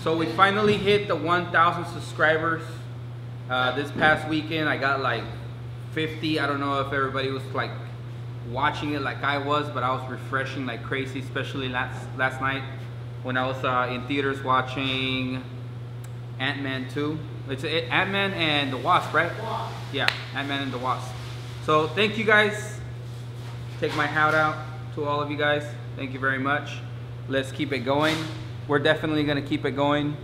So we finally hit the 1,000 subscribers. This past weekend I got like 50. I don't know if everybody was like watching it like I was, but I was refreshing like crazy, especially last night when I was in theaters watching Ant-Man 2. It's Ant-Man and the Wasp, right? Yeah, Ant-Man and the Wasp. So thank you guys. Take my hat out to all of you guys. Thank you very much. Let's keep it going. We're definitely gonna keep it going.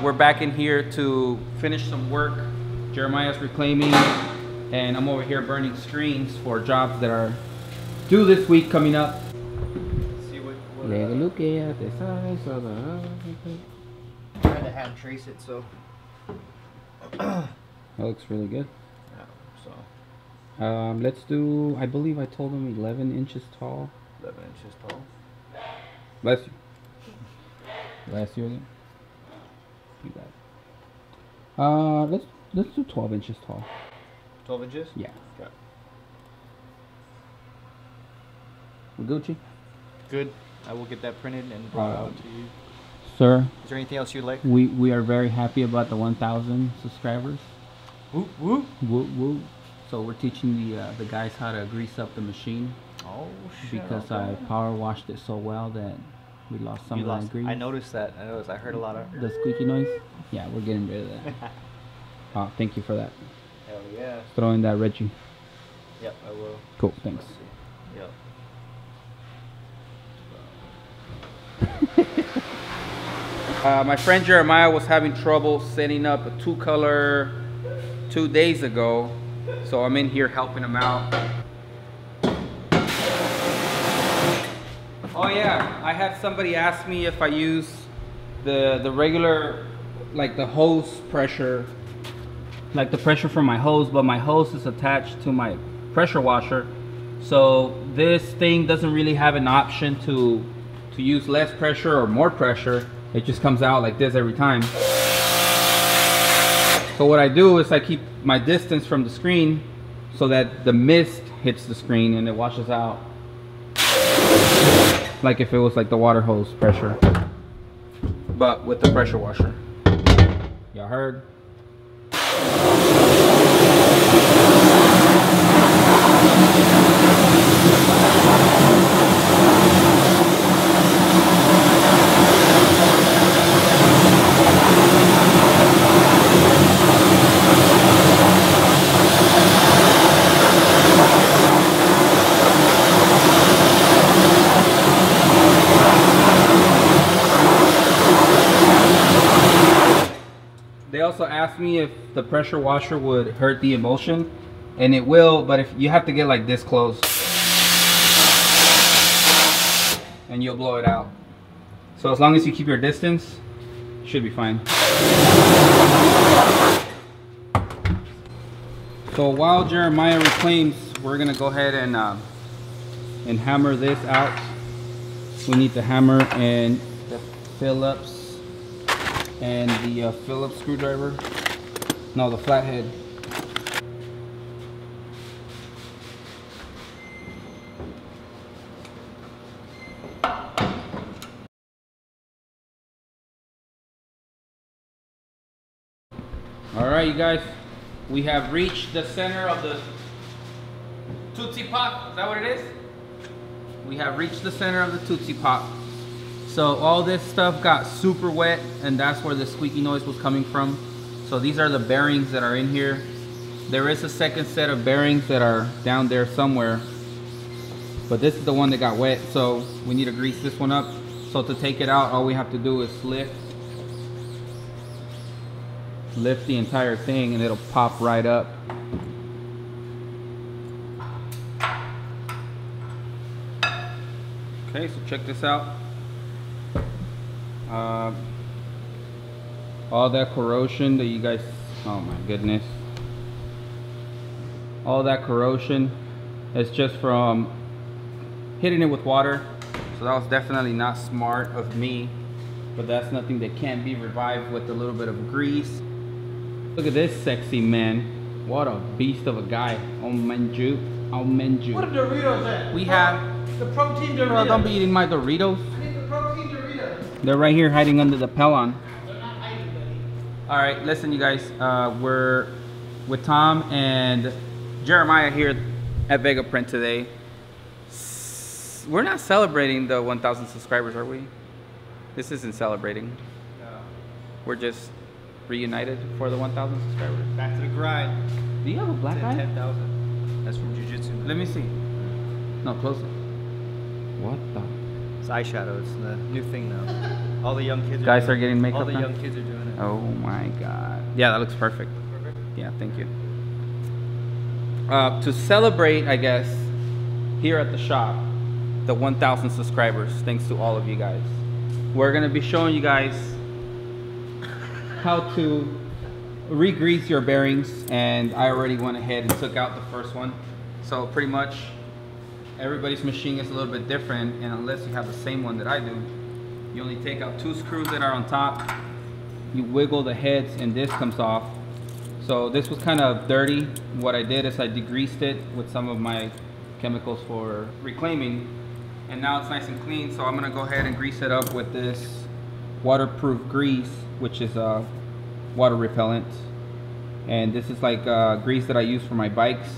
We're back in here to finish some work. Jeremiah's reclaiming, and I'm over here burning screens for jobs that are due this week coming up. See what Look at the size of the... I'm trying to hand trace it, so That looks really good. yeah, so Let's do, I believe I told him 11 inches tall. 11 inches tall. Bless you. Bless you again. You got it. Let's do 12 inches tall. 12 inches? Yeah. Okay. Gucci. Good. I will get that printed and brought out to you. Sir, Is there anything else you'd like? we are very happy about the 1,000 subscribers. Whoop whoop. Woo woo. So we're teaching the guys how to grease up the machine Oh shit. because I power washed it so well that we lost some You of that lost. grease. I noticed that. I heard a lot of. The squeaky noise. Yeah, we're getting rid of that. Thank you for that. Hell yeah. Throw in that Reggie. Yep, I will. Cool, thanks. Yep. My friend Jeremiah was having trouble setting up a 2-color 2 days ago, so I'm in here helping him out. Oh yeah, I had somebody ask me if I use the regular, like the hose pressure, like the pressure from my hose, but my hose is attached to my pressure washer, so this thing doesn't really have an option to use less pressure or more pressure. It just comes out like this every time. So what I do is I keep my distance from the screen so that the mist hits the screen and it washes out, like if it was like the water hose pressure, but with the pressure washer. Y'all heard? They also asked me if the pressure washer would hurt the emulsion, and it will, but if you have to get like this close and you'll blow it out. So as long as you keep your distance, it should be fine. So while Jeremiah reclaims, we're gonna go ahead and hammer this out. We need the hammer and the Phillips and the Phillips screwdriver. No, the flathead. All right, you guys, we have reached the center of the Tootsie Pop. Is that what it is? We have reached the center of the Tootsie Pop. So all this stuff got super wet, and that's where the squeaky noise was coming from. So these are the bearings that are in here. There is a second set of bearings that are down there somewhere, but this is the one that got wet, so we need to grease this one up. So to take it out, all we have to do is lift the entire thing and it'll pop right up. Okay, so check this out. All that corrosion that you guys, oh my goodness, all that corrosion is just from hitting it with water. So that was definitely not smart of me, but that's nothing that can't be revived with a little bit of grease. Look at this sexy man. What a beast of a guy. Oh manju. Oh manju. What are Doritos at? We have, the protein Doritos. bro, don't be eating my Doritos. I need the protein Doritos. They're right here hiding under the pellon. All right, listen, you guys. We're with Tom and Jeremiah here at Vega Print today. We're not celebrating the 1,000 subscribers, are we? This isn't celebrating. No. We're just reunited for the 1,000 subscribers. Back to the grind. Do you have a black eye? 10,000. That's from Jiu-Jitsu. Let me see. No, closer. What the? It's eyeshadow. It's the new thing now. All the young kids Guys are getting makeup All the now? young kids are doing it. Oh my God. Yeah, that looks perfect. Perfect. Yeah, thank you. To celebrate, I guess, here at the shop, the 1,000 subscribers, thanks to all of you guys. We're gonna be showing you guys how to re-grease your bearings, and I already went ahead and took out the first one. So pretty much everybody's machine is a little bit different, and unless you have the same one that I do, you only take out 2 screws that are on top, you wiggle the heads, and this comes off. So this was kind of dirty. What I did is I degreased it with some of my chemicals for reclaiming, and now it's nice and clean. So I'm gonna go ahead and grease it up with this waterproof grease, which is water repellent. And this is like grease that I use for my bikes,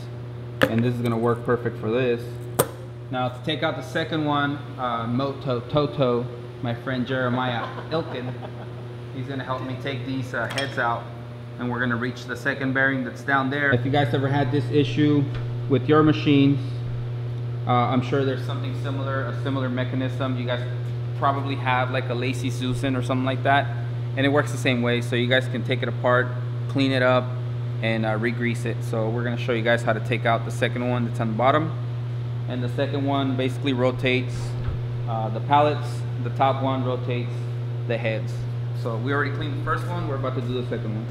and this is gonna work perfect for this. Now to take out the second one, Moto Toto, my friend Jeremiah Ilkin, he's gonna help me take these heads out, and we're gonna reach the second bearing that's down there. If you guys ever had this issue with your machines, I'm sure there's something similar, a similar mechanism. You guys probably have like a Lacy Susan or something like that, and it works the same way. So you guys can take it apart, clean it up, and re-grease it. So we're gonna show you guys how to take out the second one that's on the bottom. And the second one basically rotates the pallets. The top one rotates the heads. So we already cleaned the first one. We're about to do the second one.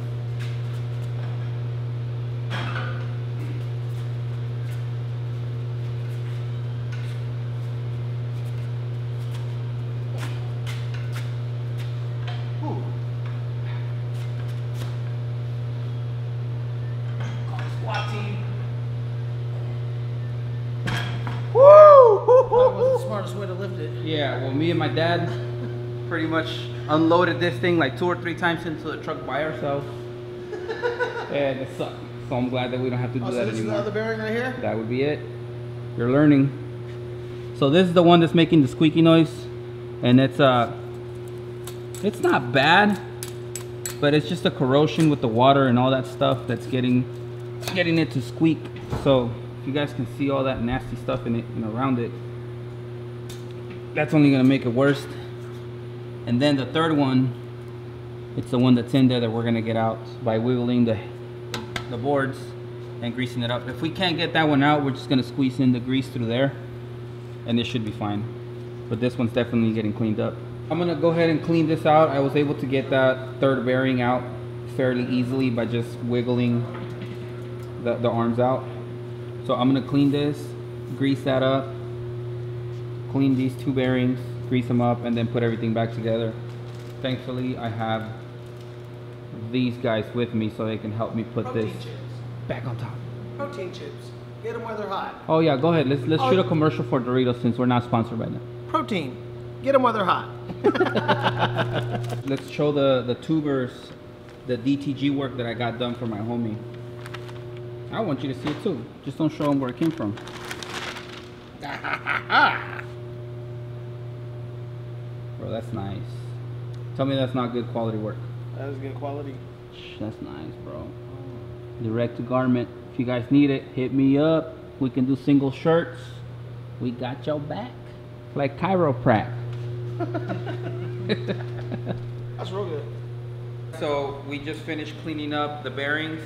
SWAT team. Probably wasn't the smartest way to lift it. Yeah, well, me and my dad pretty much unloaded this thing like 2 or 3 times into the truck by ourselves, and it sucked. So I'm glad that we don't have to do So that this is the anymore. other bearing right here? That would be it. You're learning. So this is the one that's making the squeaky noise, and it's not bad, but it's just the corrosion with the water and all that stuff that's getting it to squeak. So if you guys can see all that nasty stuff in it and around it, that's only gonna make it worse. And then the third one, it's the one that's in there that we're gonna get out by wiggling the boards and greasing it up. If we can't get that one out, we're just gonna squeeze in the grease through there, and it should be fine. But this one's definitely getting cleaned up. I'm gonna go ahead and clean this out. I was able to get that third bearing out fairly easily by just wiggling the arms out. So I'm gonna clean this, grease that up, clean these 2 bearings, grease them up, and then put everything back together. Thankfully, I have these guys with me so they can help me put Protein this chips. back on top. Protein chips. Get them where they're hot. Oh yeah, go ahead. Let's Oh. shoot a commercial for Doritos since we're not sponsored by them. Protein. Get them where they're hot. Let's show the tubers, the DTG work that I got done for my homie. I want you to see it too. Just don't show them where it came from. Bro, that's nice. Tell me that's not good quality work. That was good quality. That's nice, bro. Direct to garment. If you guys need it, hit me up. We can do single shirts. We got your back. Like chiroprac. That's real good. So we just finished cleaning up the bearings,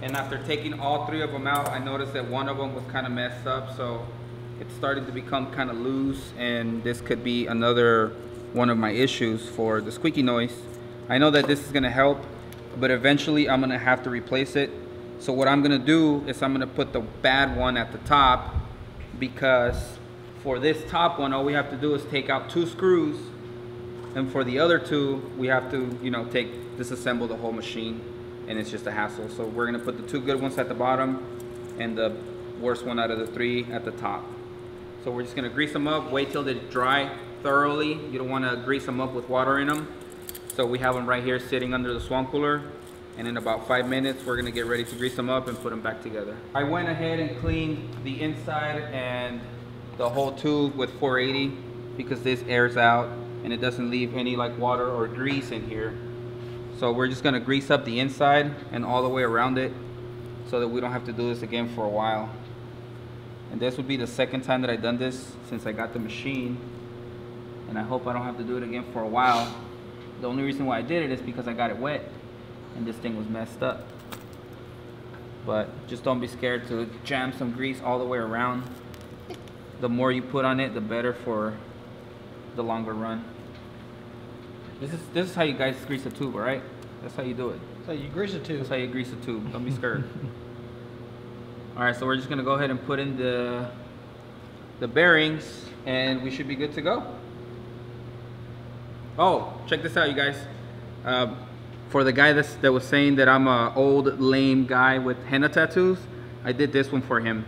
and after taking all 3 of them out, I noticed that one of them was kind of messed up, so it's starting to become kind of loose, and this could be another one of my issues for the squeaky noise. I know that this is going to help, but eventually I'm going to have to replace it. So what I'm going to do is I'm going to put the bad one at the top, because for this top one, all we have to do is take out 2 screws, and for the other 2, we have to, disassemble the whole machine, and it's just a hassle. So we're gonna put the 2 good ones at the bottom and the worst one out of the 3 at the top. So we're just gonna grease them up, wait till they dry, thoroughly. You don't want to grease them up with water in them. So we have them right here sitting under the swamp cooler. And in about 5 minutes, we're gonna get ready to grease them up and put them back together. I went ahead and cleaned the inside and the whole tube with 480 because this airs out and it doesn't leave any like water or grease in here. So we're just gonna grease up the inside and all the way around it so that we don't have to do this again for a while. And this would be the second time that I've done this since I got the machine. And I hope I don't have to do it again for a while. The only reason why I did it is because I got it wet and this thing was messed up. But just don't be scared to jam some grease all the way around. The more you put on it, the better for the longer run. This is how you guys grease a tube, all right? That's how you do it. So you grease a tube. That's how you grease a tube. Don't be scared. All right, so we're just gonna go ahead and put in the bearings and we should be good to go. Oh, check this out, you guys. For the guy that was saying that I'm an old lame guy with henna tattoos, I did this one for him.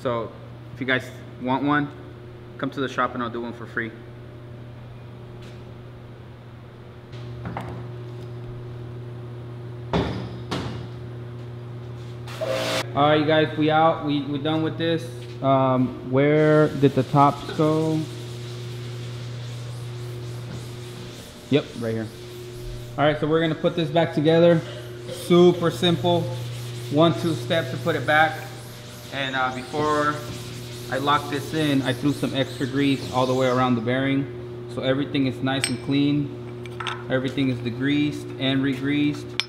So if you guys want one, come to the shop and I'll do one for free. All right, you guys, we out. We're done with this. Where did the tops go? Yep, right here. All right, so we're gonna put this back together. Super simple. 1-2 steps to put it back. And before I lock this in, I threw some extra grease all the way around the bearing. So everything is nice and clean. Everything is degreased and re-greased.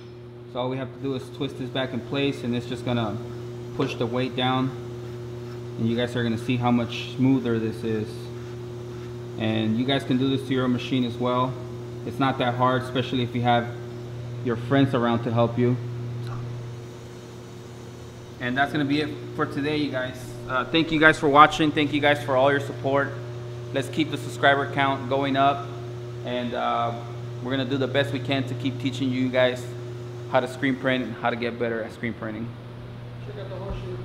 So all we have to do is twist this back in place and it's just gonna push the weight down. And you guys are gonna see how much smoother this is. And you guys can do this to your machine as well. It's not that hard, especially if you have your friends around to help you. And that's gonna be it for today, you guys. Thank you guys for watching. Thank you guys for all your support. Let's keep the subscriber count going up. And we're gonna do the best we can to keep teaching you guys how to screen print and how to get better at screen printing. Check out the horseshoe.